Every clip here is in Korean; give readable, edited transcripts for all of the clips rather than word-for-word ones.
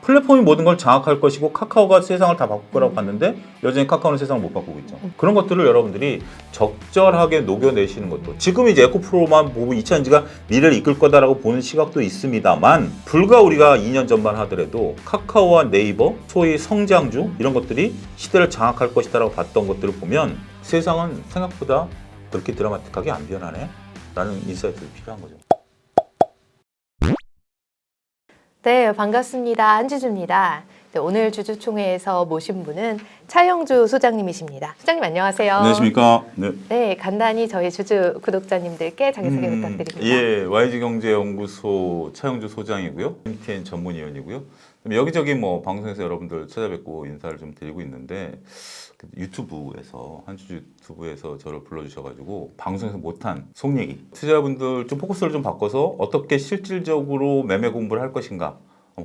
플랫폼이 모든 걸 장악할 것이고 카카오가 세상을 다 바꿀 거라고 봤는데 여전히 카카오는 세상을 못 바꾸고 있죠. 그런 것들을 여러분들이 적절하게 녹여내시는 것도, 지금 이제 에코프로만 보고 이차전지가 미래를 이끌 거다라고 보는 시각도 있습니다만, 불과 우리가 2년 전만 하더라도 카카오와 네이버, 소위 성장주 이런 것들이 시대를 장악할 것이다라고 봤던 것들을 보면 세상은 생각보다 그렇게 드라마틱하게 안 변하네 라는 인사이트가 필요한 거죠. 네, 반갑습니다. 한주주입니다. 네, 오늘 주주총회에서 모신 분은 차영주 소장님이십니다. 소장님 안녕하세요. 안녕하십니까. 네. 네, 간단히 저희 주주 구독자님들께 자기소개 부탁드립니다. 예, YG경제연구소 차영주 소장이고요. MTN 전문위원이고요. 여기저기 뭐 방송에서 여러분들 찾아뵙고 인사를 좀 드리고 있는데, 유튜브에서 한주주 유튜브에서 저를 불러주셔가지고 방송에서 못한 속 얘기, 투자자분들 좀 포커스를 좀 바꿔서 어떻게 실질적으로 매매 공부를 할 것인가,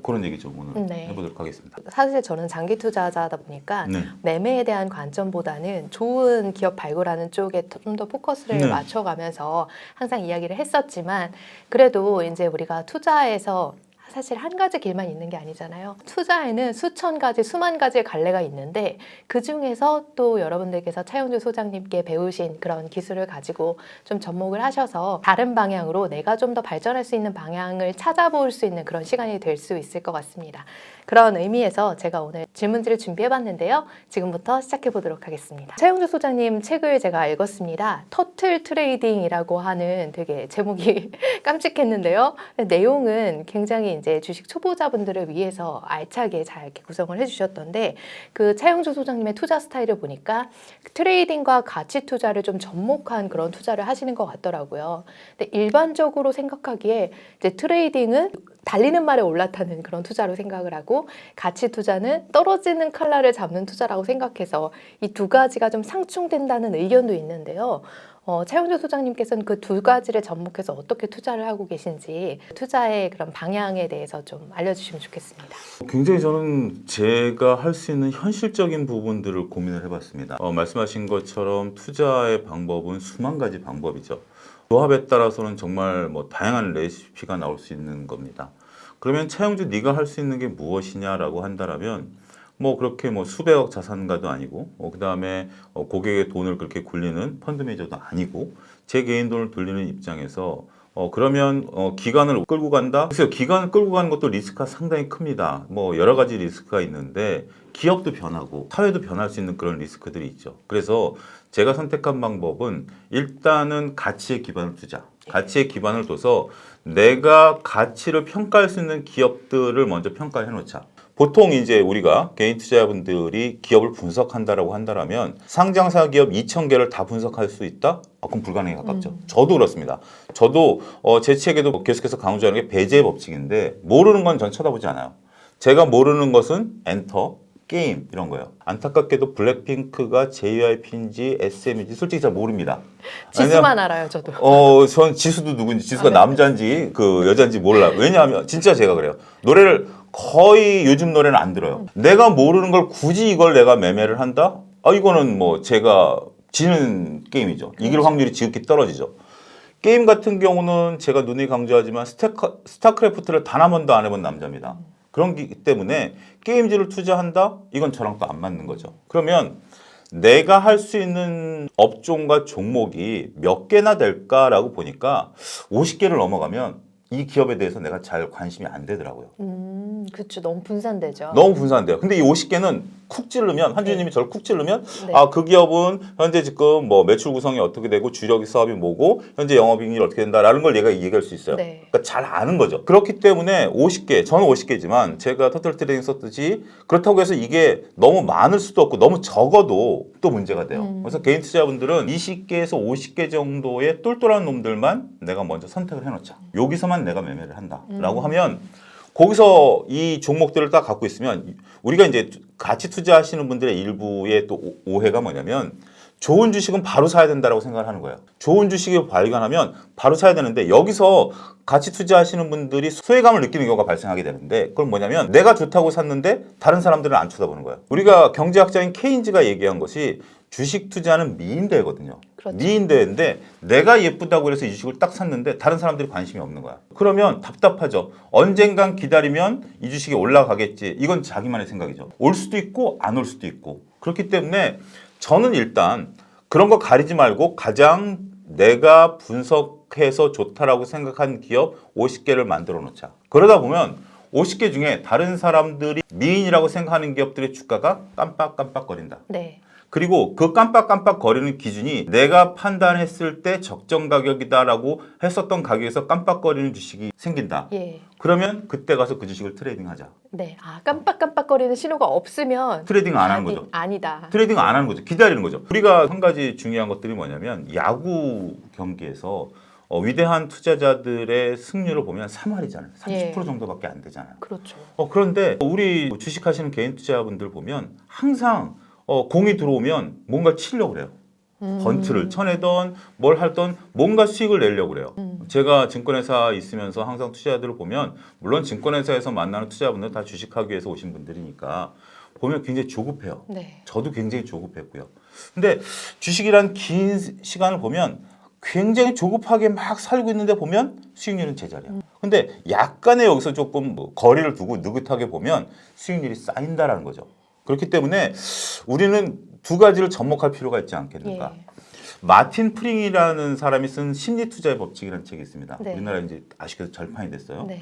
그런 얘기 좀 오늘 네. 해보도록 하겠습니다. 사실 저는 장기 투자자다 보니까 네. 매매에 대한 관점보다는 좋은 기업 발굴하는 쪽에 좀 더 포커스를 네. 맞춰가면서 항상 이야기를 했었지만, 그래도 이제 우리가 투자에서 사실 한 가지 길만 있는 게 아니잖아요. 투자에는 수천 가지, 수만 가지의 갈래가 있는데 그 중에서 또 여러분들께서 차영주 소장님께 배우신 그런 기술을 가지고 좀 접목을 하셔서 다른 방향으로 내가 좀 더 발전할 수 있는 방향을 찾아볼 수 있는 그런 시간이 될 수 있을 것 같습니다. 그런 의미에서 제가 오늘 질문지를 준비해봤는데요. 지금부터 시작해보도록 하겠습니다. 차영주 소장님 책을 제가 읽었습니다. 터틀 트레이딩이라고 하는, 되게 제목이 깜찍했는데요. 내용은 굉장히 이제 주식 초보자분들을 위해서 알차게 잘 이렇게 구성을 해주셨던데, 그 차영주 소장님의 투자 스타일을 보니까 트레이딩과 가치 투자를 좀 접목한 그런 투자를 하시는 것 같더라고요. 근데 일반적으로 생각하기에 이제 트레이딩은 달리는 말에 올라타는 그런 투자로 생각을 하고, 가치 투자는 떨어지는 칼날을 잡는 투자라고 생각해서 이 두 가지가 좀 상충된다는 의견도 있는데요. 차영주 소장님께서는 그 두 가지를 접목해서 어떻게 투자를 하고 계신지, 투자의 그런 방향에 대해서 좀 알려주시면 좋겠습니다. 굉장히 저는 제가 할 수 있는 현실적인 부분들을 고민을 해봤습니다. 말씀하신 것처럼 투자의 방법은 수만 가지 방법이죠. 조합에 따라서는 정말 뭐 다양한 레시피가 나올 수 있는 겁니다. 그러면 차영주 네가 할 수 있는 게 무엇이냐라고 한다면, 뭐 그렇게 뭐 수백억 자산가도 아니고, 그 다음에 고객의 돈을 그렇게 굴리는 펀드 매니저도 아니고, 제 개인 돈을 돌리는 입장에서 그러면 기간을 끌고 간다? 글쎄요, 기간을 끌고 가는 것도 리스크가 상당히 큽니다. 뭐 여러 가지 리스크가 있는데 기업도 변하고 사회도 변할 수 있는 그런 리스크들이 있죠. 그래서 제가 선택한 방법은 일단은 가치에 기반을 두자. 가치에 기반을 둬서 내가 가치를 평가할 수 있는 기업들을 먼저 평가해 놓자. 보통 이제 우리가 개인 투자자분들이 기업을 분석한다라고 한다면 상장사 기업 2,000개를 다 분석할 수 있다? 그럼 불가능에 가깝죠. 저도 그렇습니다. 저도 제 책에도 계속해서 강조하는 게 배제의 법칙인데, 모르는 건 전 쳐다보지 않아요. 제가 모르는 것은 엔터, 게임 이런 거예요. 안타깝게도 블랙핑크가 JYP인지 SM인지 솔직히 잘 모릅니다. 지수만 알아요, 저도. 전 지수도 누군지, 지수가 남자인지 그 여자인지 몰라요. 왜냐하면 진짜 제가 그래요. 노래를 거의 요즘 노래는 안 들어요. 내가 모르는 걸 굳이 이걸 내가 매매를 한다? 이거는 뭐 제가 지는 게임이죠. 이길 확률이 지극히 떨어지죠. 게임 같은 경우는 제가 눈이 강조하지만 스타크래프트를 단 한 번도 안 해본 남자입니다. 그렇기 때문에 게임즈를 투자한다? 이건 저랑 또 안 맞는 거죠. 그러면 내가 할 수 있는 업종과 종목이 몇 개나 될까라고 보니까 50개를 넘어가면 이 기업에 대해서 내가 잘 관심이 안 되더라고요. 그렇죠. 너무 분산되죠. 너무 분산돼요. 근데 이 50개는 쿡 찌르면, 한주님이 저를 쿡 찌르면, 네. 그 기업은 현재 지금 뭐 매출 구성이 어떻게 되고 주력 사업이 뭐고 현재 영업이익률이 어떻게 된다라는 걸 얘가 얘기할 수 있어요. 네. 그러니까 잘 아는 거죠. 그렇기 때문에 50개, 저는 50개지만 제가 터틀 트레이딩 썼듯이, 그렇다고 해서 이게 너무 많을 수도 없고 너무 적어도 또 문제가 돼요. 그래서 개인 투자자분들은 20개에서 50개 정도의 똘똘한 놈들만 내가 먼저 선택을 해놓자. 여기서만 내가 매매를 한다라고 하면, 거기서 이 종목들을 딱 갖고 있으면, 우리가 이제 가치 투자하시는 분들의 일부의 또 오해가 뭐냐면, 좋은 주식은 바로 사야 된다라고 생각을 하는 거예요. 좋은 주식을 발견하면 바로 사야 되는데, 여기서 가치 투자하시는 분들이 소외감을 느끼는 경우가 발생하게 되는데, 그건 뭐냐면 내가 좋다고 샀는데 다른 사람들은 안 쳐다보는 거예요. 우리가 경제학자인 케인즈가 얘기한 것이 주식 투자는 미인대거든요. 그렇죠. 미인대회인데 내가 예쁘다고 해서 이 주식을 딱 샀는데 다른 사람들이 관심이 없는 거야. 그러면 답답하죠. 언젠간 기다리면 이 주식이 올라가겠지. 이건 자기만의 생각이죠. 올 수도 있고 안 올 수도 있고. 그렇기 때문에 저는 일단 그런 거 가리지 말고 가장 내가 분석해서 좋다라고 생각한 기업 50개를 만들어 놓자. 그러다 보면 50개 중에 다른 사람들이 미인이라고 생각하는 기업들의 주가가 깜빡깜빡거린다. 네. 그리고 그 깜빡깜빡거리는 기준이 내가 판단했을 때 적정 가격이다라고 했었던 가격에서 깜빡거리는 주식이 생긴다. 예. 그러면 그때 가서 그 주식을 트레이딩하자. 네. 아, 깜빡깜빡거리는 신호가 없으면 트레이딩 안 하는 거죠. 아니다. 트레이딩 안 하는 거죠. 기다리는 거죠. 우리가 한 가지 중요한 것들이 뭐냐면 야구 경기에서 위대한 투자자들의 승률을 보면 3할이잖아요. 30% 예. 정도밖에 안 되잖아요. 그렇죠. 그런데 우리 주식하시는 개인 투자분들 보면 항상 공이 들어오면 뭔가 치려고 그래요. 번트를 쳐내던 뭘 하던 뭔가 수익을 내려고 그래요. 제가 증권회사 있으면서 항상 투자자들을 보면 물론 증권회사에서 만나는 투자자분들 다 주식하기 위해서 오신 분들이니까 보면 굉장히 조급해요. 네. 저도 굉장히 조급했고요. 근데 주식이란 긴 시간을 보면 굉장히 조급하게 막 살고 있는데 보면 수익률은 제자리야. 근데 약간의 여기서 조금 거리를 두고 느긋하게 보면 수익률이 쌓인다라는 거죠. 그렇기 때문에 우리는 두 가지를 접목할 필요가 있지 않겠는가. 예. 마틴 프링이라는 사람이 쓴 심리 투자의 법칙이라는 책이 있습니다. 네. 우리나라에 이제 아쉽게도 절판이 됐어요. 네.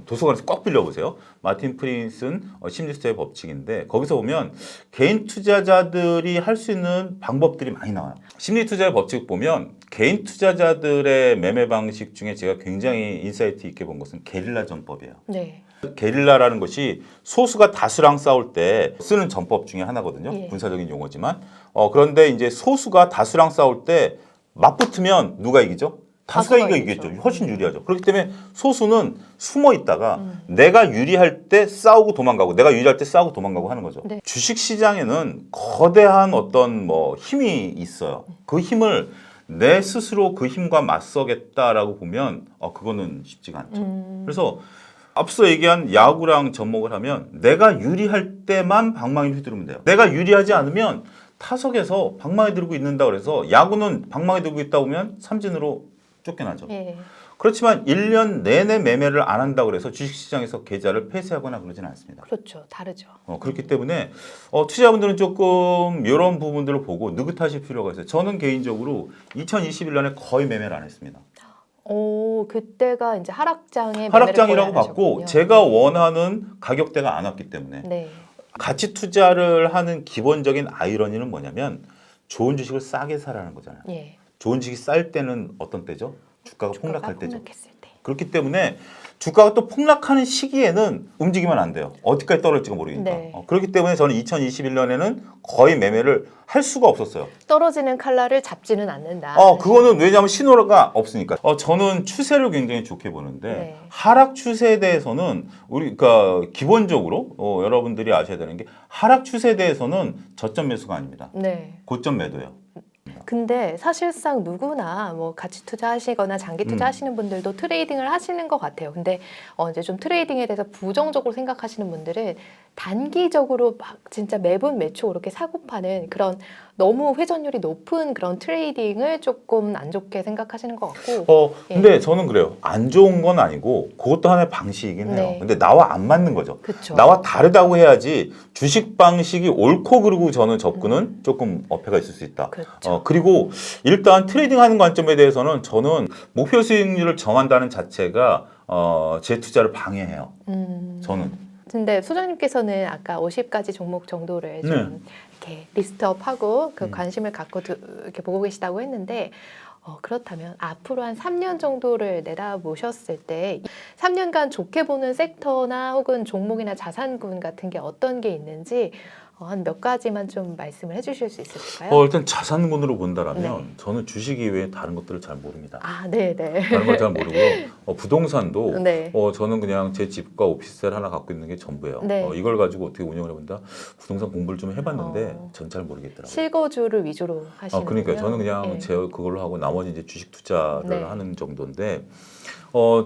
도서관에서 꼭 빌려보세요. 마틴 프링이 쓴 심리 투자의 법칙인데 거기서 보면 개인 투자자들이 할 수 있는 방법들이 많이 나와요. 심리 투자의 법칙 보면 개인 투자자들의 매매 방식 중에 제가 굉장히 인사이트 있게 본 것은 게릴라 전법이에요. 네. 게릴라라는 것이 소수가 다수랑 싸울 때 쓰는 전법 중에 하나거든요. 예. 군사적인 용어지만. 그런데 이제 소수가 다수랑 싸울 때 맞붙으면 누가 이기죠? 다수가 다수가 이기겠죠. 이기죠. 훨씬 유리하죠. 그렇기 때문에 소수는 숨어 있다가 내가 유리할 때 싸우고 도망가고 내가 유리할 때 싸우고 도망가고 하는 거죠. 네. 주식 시장에는 거대한 어떤 힘이 있어요. 그 힘을 내 스스로 그 힘과 맞서겠다라고 보면 그거는 쉽지가 않죠. 그래서 앞서 얘기한 야구랑 접목을 하면 내가 유리할 때만 방망이를 휘두르면 돼요. 내가 유리하지 않으면 타석에서 방망이 들고 있는다 그래서 야구는 방망이 들고 있다 보면 삼진으로 쫓겨나죠. 예. 그렇지만 1년 내내 매매를 안 한다고 그래서 주식시장에서 계좌를 폐쇄하거나 그러지는 않습니다. 그렇죠. 다르죠. 그렇기 때문에 투자자분들은 조금 이런 부분들을 보고 느긋하실 필요가 있어요. 저는 개인적으로 2021년에 거의 매매를 안 했습니다. 오, 그때가 이제 하락장에 하락장이라고 매매를 거의 안 봤고 하셨군요. 제가 원하는 가격대가 안 왔기 때문에 네. 가치 투자를 하는 기본적인 아이러니는 뭐냐면 좋은 주식을 싸게 사라는 거잖아요. 예. 좋은 주식이 쌀 때는 어떤 때죠? 주가가 주가가 폭락할 때죠. 폭락했을 때. 그렇기 때문에 주가가 또 폭락하는 시기에는 움직이면 안 돼요. 어디까지 떨어질지가 모르니까. 네. 그렇기 때문에 저는 2021년에는 거의 매매를 할 수가 없었어요. 떨어지는 칼날을 잡지는 않는다. 그거는 왜냐하면 신호가 없으니까. 저는 추세를 굉장히 좋게 보는데 네. 하락 추세에 대해서는 그러니까 기본적으로 여러분들이 아셔야 되는 게 하락 추세에 대해서는 저점 매수가 아닙니다. 네. 고점 매도예요. 근데 사실상 누구나 뭐 가치 투자하시거나 장기 투자하시는 분들도 트레이딩을 하시는 것 같아요. 근데 이제 좀 트레이딩에 대해서 부정적으로 생각하시는 분들은 단기적으로 막 진짜 매분 매초 이렇게 사고 파는 그런 너무 회전율이 높은 그런 트레이딩을 조금 안 좋게 생각하시는 것 같고. 근데 저는 그래요. 안 좋은 건 아니고 그것도 하나의 방식이긴 해요. 네. 근데 나와 안 맞는 거죠. 그쵸. 나와 다르다고 해야지 주식 방식이 옳고 그르고 저는 접근은 조금 어폐가 있을 수 있다. 그렇죠. 그리고 일단 트레이딩 하는 관점에 대해서는 저는 목표 수익률을 정한다는 자체가 제 투자를 방해해요. 저는. 근데 소장님께서는 아까 50가지 종목 정도를 좀 이렇게 리스트업하고 그 관심을 갖고 이렇게 보고 계시다고 했는데 그렇다면 앞으로 한 3년 정도를 내다보셨을 때 3년간 좋게 보는 섹터나 혹은 종목이나 자산군 같은 게 어떤 게 있는지 한 몇 가지만 좀 말씀을 해주실 수 있을까요? 일단 자산군으로 본다라면 네. 저는 주식 이외에 다른 것들을 잘 모릅니다. 아, 네네. 다른 걸 잘 모르고 부동산도 네. 저는 그냥 제 집과 오피스텔 하나 갖고 있는 게 전부예요. 네. 이걸 가지고 어떻게 운영을 해본다? 부동산 공부를 좀 해봤는데 전 잘 모르겠더라고요. 실거주를 위주로 하시는 그러니까 저는 그냥 네. 제 그걸로 하고 나머지 이제 주식 투자를 네. 하는 정도인데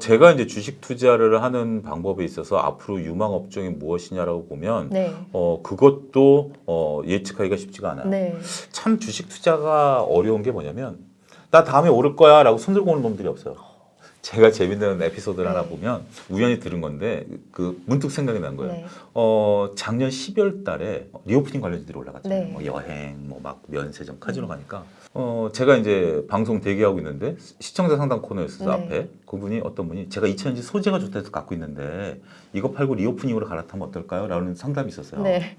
제가 이제 주식 투자를 하는 방법에 있어서 앞으로 유망 업종이 무엇이냐라고 보면 네. 그것도 예측하기가 쉽지가 않아요. 네. 참 주식 투자가 어려운 게 뭐냐면 나 다음에 오를 거야라고 손들고 오는 놈들이 없어요. 제가 재밌는 에피소드를 하나 보면 우연히 들은 건데 그 문득 생각이 난 거예요. 네. 작년 12월 달에 리오프닝 관련주들이 올라갔잖아요. 네. 뭐 여행, 뭐 막 면세점, 카지노 가니까 제가 이제 방송 대기하고 있는데 시청자 상담 코너였어요. 네. 앞에 그분이 어떤 분이 제가 2000년지 소재가 좋다 해서 갖고 있는데 이거 팔고 리오프닝으로 갈아타면 어떨까요? 라는 상담이 있었어요. 네.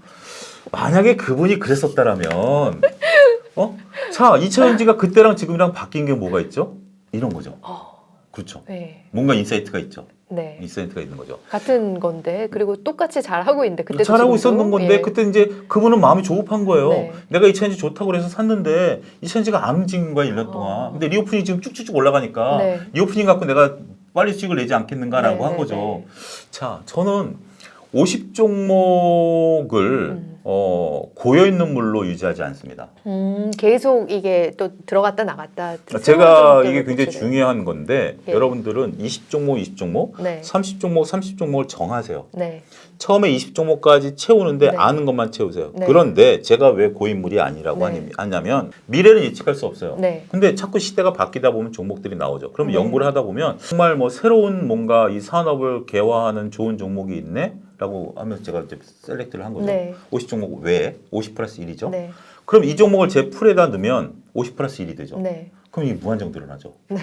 만약에 그분이 그랬었다라면 자 2000년지가 그때랑 지금이랑 바뀐 게 뭐가 있죠? 이런 거죠. 그렇죠. 네. 뭔가 인사이트가 있죠. 네. 인사이트가 있는 거죠. 같은 건데 그리고 똑같이 잘 하고 있는데 그때 잘하고 있었는 건데 예. 그때 이제 그분은 마음이 조급한 거예요. 네. 내가 2000년지 좋다고 그래서 샀는데 2000년지가 안 움직인 거야 1년 동안. 근데 리오프닝이 지금 쭉쭉쭉 올라가니까 네. 리오프닝 갖고 내가 빨리 수익을 내지 않겠는가라고 네, 한 네, 거죠. 네. 자, 저는 50종목을 고여 있는 물로 유지하지 않습니다. 계속 이게 또 들어갔다 나갔다. 제가 새로운 이게 굉장히 종목들을. 중요한 건데 예. 여러분들은 20종목, 20종목, 네. 30종목, 30종목을 정하세요. 네. 처음에 20종목까지 채우는데 네. 아는 것만 채우세요. 네. 그런데 제가 왜 고인물이 아니라고 네. 하냐면 미래는 예측할 수 없어요. 네. 근데 자꾸 시대가 바뀌다 보면 종목들이 나오죠. 그럼 네. 연구를 하다 보면 정말 뭐 새로운 뭔가 이 산업을 개화하는 좋은 종목이 있네? 라고 하면서 제가 이제 셀렉트를 한 거죠. 네. 50종목 외에 50 플러스 1이죠. 네. 그럼 이 종목을 제 풀에다 넣으면 50 플러스 1이 되죠. 네. 그럼 이게 무한정 늘어나죠. 네.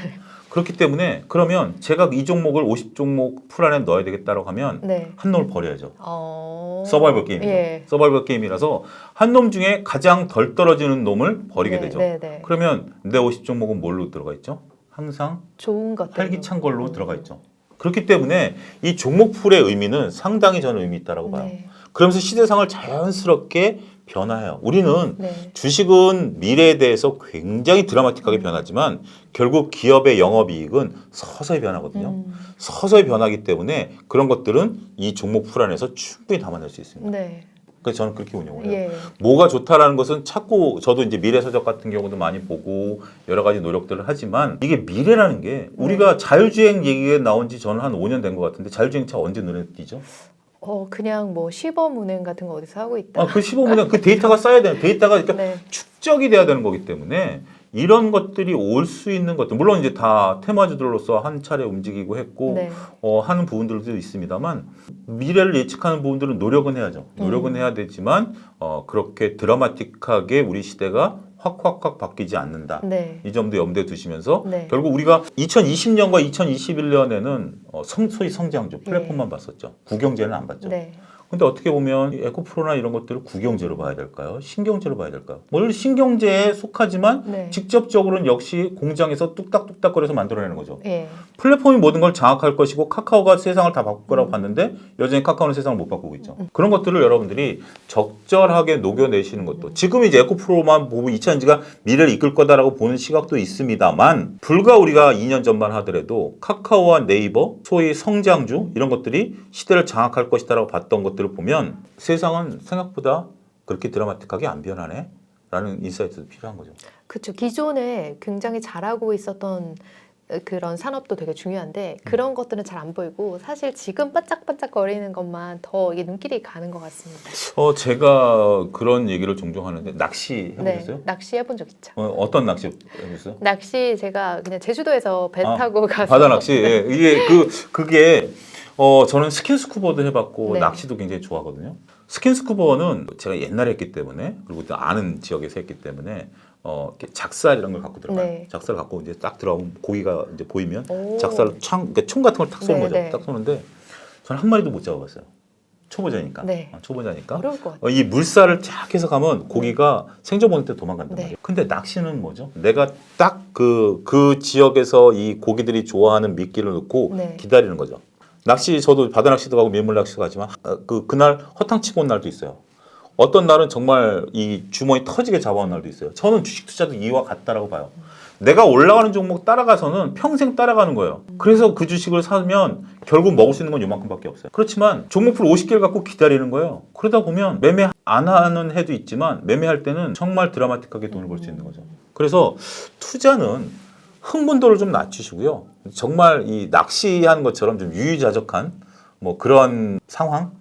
그렇기 때문에 그러면 제가 이 종목을 50종목 풀 안에 넣어야 되겠다라고 하면 네. 한 놈을 버려야죠. 어. 서바이벌 게임이죠. 예. 서바이벌 게임이라서 한 놈 중에 가장 덜 떨어지는 놈을 버리게 네, 되죠. 네, 네. 그러면 내 50종목은 뭘로 들어가 있죠? 항상 좋은 것들. 활기찬 걸로 들어가 있죠. 그렇기 때문에 이 종목풀의 의미는 상당히 저는 의미 있다고 봐요. 네. 그러면서 시대상을 자연스럽게 변화해요. 우리는 네. 주식은 미래에 대해서 굉장히 드라마틱하게 변하지만 결국 기업의 영업이익은 서서히 변하거든요. 서서히 변하기 때문에 그런 것들은 이 종목풀 안에서 충분히 담아낼 수 있습니다. 네. 그래서 저는 그렇게 운영을 해요. 예. 뭐가 좋다라는 것은 자꾸 저도 이제 미래서적 같은 경우도 많이 보고 여러 가지 노력들을 하지만 이게 미래라는 게 우리가 자율주행 얘기가 나온 지 저는 한 5년 된 것 같은데 자율주행차 언제 눈에 띄죠? 그냥 뭐 시범운행 같은 거 어디서 하고 있다. 그 시범운행 그 데이터가 쌓여야 되는 데이터가 그러니까 네. 축적이 돼야 되는 거기 때문에 이런 것들이 올 수 있는 것들 물론 이제 다 테마주들로서 한 차례 움직이고 했고 네. 하는 부분들도 있습니다만 미래를 예측하는 부분들은 노력은 해야죠. 노력은 해야 되지만 그렇게 드라마틱하게 우리 시대가 확 바뀌지 않는다. 네. 이 점도 염두에 두시면서 네. 결국 우리가 2020년과 2021년에는 소위 성장주 플랫폼만 봤었죠. 구경제는 안 봤죠. 네. 근데 어떻게 보면 에코프로나 이런 것들을 구경제로 봐야 될까요? 신경제로 봐야 될까요? 물론 신경제에 속하지만 네. 직접적으로는 역시 공장에서 뚝딱뚝딱거려서 만들어내는 거죠. 예. 플랫폼이 모든 걸 장악할 것이고 카카오가 세상을 다 바꿀 거라고 봤는데 여전히 카카오는 세상을 못 바꾸고 있죠. 그런 것들을 여러분들이 적절하게 녹여내시는 것도 지금 이제 에코프로만 보고 2000년지가 미래를 이끌 거다라고 보는 시각도 있습니다만 불과 우리가 2년 전만 하더라도 카카오와 네이버 소위 성장주 이런 것들이 시대를 장악할 것이다라고 봤던 것들을 보면 세상은 생각보다 그렇게 드라마틱하게 안 변하네 라는 인사이트도 필요한 거죠. 그렇죠. 기존에 굉장히 잘하고 있었던 그런 산업도 되게 중요한데 그런 것들은 잘 안 보이고 사실 지금 반짝반짝거리는 것만 더 이게 눈길이 가는 것 같습니다. 제가 그런 얘기를 종종 하는데 낚시 해보셨어요? 네, 낚시 해본 적 있죠. 어떤 낚시 해보셨어요? 낚시 제가 그냥 제주도에서 배 타고 가서 바다 낚시. 예. 이게 그게 저는 스킨스쿠버도 해봤고 네. 낚시도 굉장히 좋아하거든요. 스킨스쿠버는 제가 옛날에 했기 때문에 그리고 또 아는 지역에서 했기 때문에 이렇게 작살 이런 걸 갖고 들어가요. 네. 작살 갖고 이제 딱 들어가면 고기가 이제 보이면 오. 작살 그러니까 총 같은 걸 탁 쏘는 네, 거죠. 네. 딱 쏘는데 저는 한 마리도 못 잡아봤어요. 초보자니까. 네. 초보자니까. 어려울 것 같아요. 이 물살을 쫙 해서 가면 고기가 생존 본능 때 도망간단 네. 말이에요. 근데 낚시는 뭐죠? 내가 딱 그 지역에서 이 고기들이 좋아하는 미끼를 넣고 네. 기다리는 거죠. 낚시 저도 바다 낚시도 가고 민물 낚시도 가지만 그날 허탕치고 온 날도 있어요. 어떤 날은 정말 이 주머니 터지게 잡아온 날도 있어요. 저는 주식 투자도 이와 같다라고 봐요. 내가 올라가는 종목 따라가서는 평생 따라가는 거예요. 그래서 그 주식을 사면 결국 먹을 수 있는 건 요만큼밖에 없어요. 그렇지만 종목풀 50개를 갖고 기다리는 거예요. 그러다 보면 매매 안 하는 해도 있지만 매매할 때는 정말 드라마틱하게 돈을 벌 수 있는 거죠. 그래서 투자는 흥분도를 좀 낮추시고요. 정말 이 낚시하는 것처럼 좀 유유자적한 뭐 그런 상황,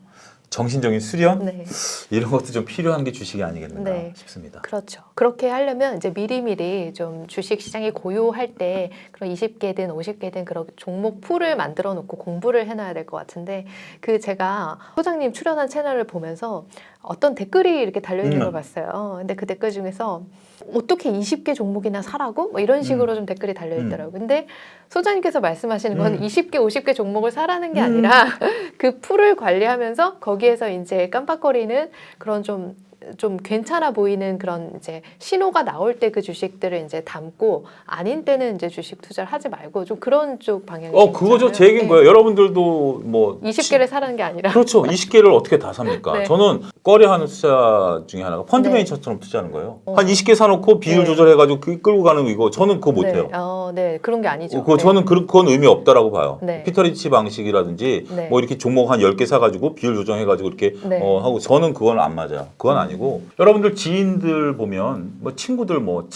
정신적인 수련 네. 이런 것도 좀 필요한 게 주식이 아니겠는가 네. 싶습니다. 그렇죠. 그렇게 하려면 이제 미리미리 좀 주식 시장이 고요할 때 그런 20개든 50개든 그런 종목 풀을 만들어 놓고 공부를 해놔야 될 것 같은데 그 제가 소장님 출연한 채널을 보면서 어떤 댓글이 이렇게 달려있는 걸 봤어요. 근데 그 댓글 중에서 어떻게 20개 종목이나 사라고? 뭐 이런 식으로 좀 댓글이 달려있더라고요. 근데 소장님께서 말씀하시는 건 20개, 50개 종목을 사라는 게 아니라 그 풀을 관리하면서 거기에서 이제 깜빡거리는 그런 좀 괜찮아 보이는 그런 이제 신호가 나올 때 그 주식들을 이제 담고 아닌 때는 이제 주식 투자를 하지 말고 좀 그런 쪽 방향이 그거죠. 제 얘기인 거예요. 여러분들도 뭐 20개를 사라는 게 아니라 그렇죠. 20개를 어떻게 다 삽니까? 네. 저는 꺼려하는 투자 중에 하나가 펀드 네. 매니저처럼 투자하는 거예요. 한 20개 사놓고 비율 네. 조절해가지고 끌고 가는 거 이거 저는 그거 못해요. 네, 그런 게 아니죠. 그거 저는 그건 의미 없다라고 봐요. 네. 피터 리치 방식이라든지 네. 뭐 이렇게 종목 한 10개 사가지고 비율 조정해가지고 이렇게 네. 하고 저는 그건 안 맞아요. 그건 아니고 여러분들 지인들 보면 뭐 친구들 뭐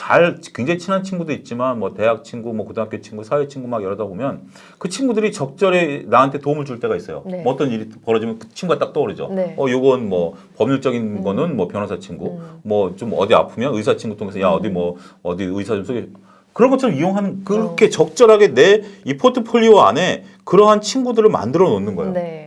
굉장히 친한 친구도 있지만 뭐 대학 친구 뭐 고등학교 친구 사회 친구 막 이러다 보면 그 친구들이 적절히 나한테 도움을 줄 때가 있어요. 네. 뭐 어떤 일이 벌어지면 그 친구가 딱 떠오르죠. 네. 요건 뭐 법률적인 거는 뭐 변호사 친구 뭐 좀 어디 아프면 의사 친구 통해서 야 어디 의사 좀 소개 그런 것처럼 이용하는 그렇게 적절하게 내 이 포트폴리오 안에 그러한 친구들을 만들어 놓는 거예요. 네.